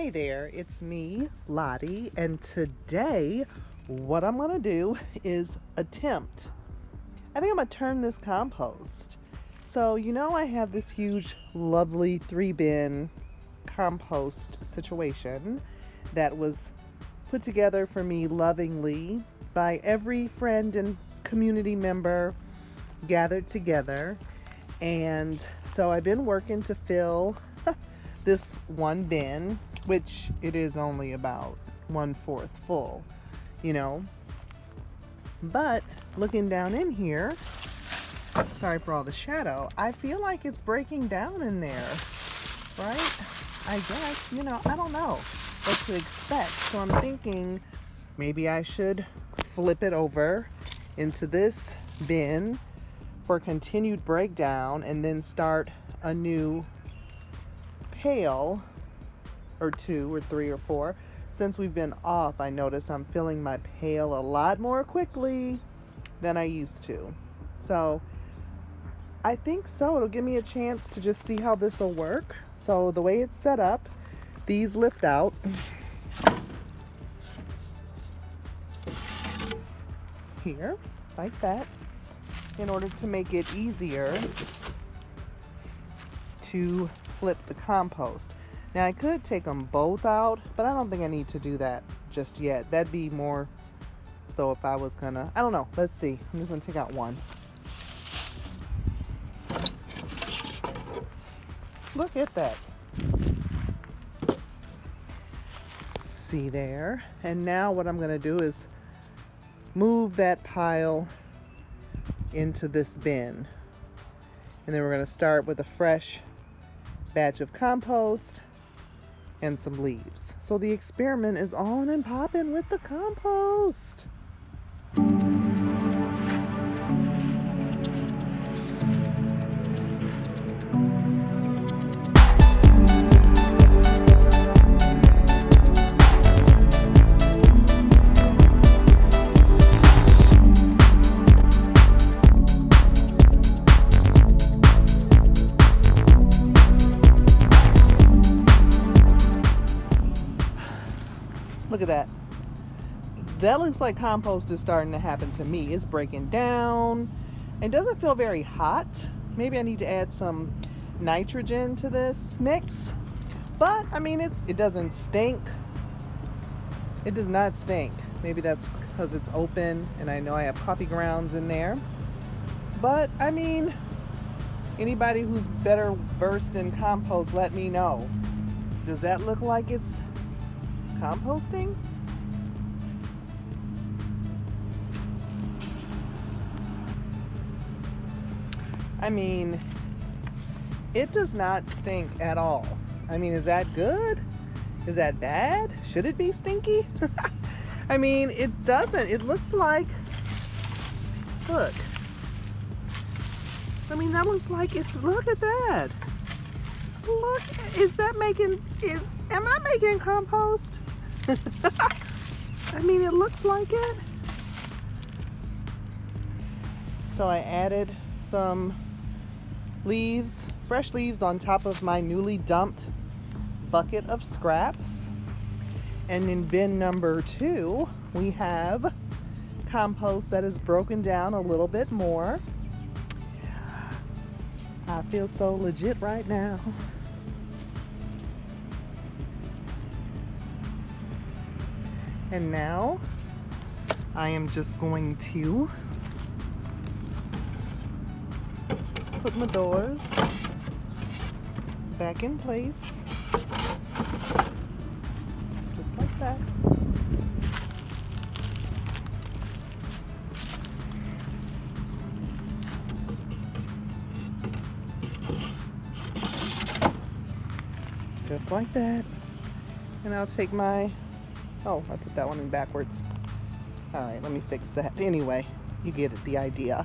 Hey there, it's me, Lottie, and today what I'm going to do is I think I'm going to turn this compost. So, I have this huge, lovely 3-bin compost situation that was put together for me lovingly by every friend and community member gathered together. And so I've been working to fill this one bin, which it is only about 1/4 full, But looking down in here, sorry for all the shadow, I feel like it's breaking down in there, right? I guess, I don't know what to expect. So I'm thinking maybe I should flip it over into this bin for continued breakdown and then start a new pail or 2 or 3 or 4. Since we've been off, I notice I'm filling my pail a lot more quickly than I used to. So I think so. It'll give me a chance to just see how this will work. So the way it's set up, these lift out. Here, like that, in order to make it easier to flip the compost. Now I could take them both out, but I don't think I need to do that just yet. That'd be more so if I was gonna, I don't know, let's see. I'm just gonna take out one. Look at that. See there? And now what I'm gonna do is move that pile into this bin. And then we're gonna start with a fresh batch of compost and some leaves. So the experiment is on and popping with the compost. Look at that. That looks like compost is starting to happen to me. It's breaking down. It doesn't feel very hot. Maybe I need to add some nitrogen to this mix. But I mean, it doesn't stink. It does not stink. Maybe that's because it's open and I know I have coffee grounds in there. But I mean, anybody who's better versed in compost, let me know. Does that look like it's composting? I mean, it does not stink at all. I mean, is that good? Is that bad? Should it be stinky? I mean, it doesn't. It looks like, look. I mean, that looks like look at that. Look, am I making compost? I mean, it looks like it. So I added some leaves, fresh leaves on top of my newly dumped bucket of scraps. And in bin number 2, we have compost that is broken down a little bit more. I feel so legit right now. And now I am just going to put my doors back in place, just like that. Just like that. And I'll take my, oh, I put that one in backwards. All right, let me fix that. Anyway, you get it, the idea.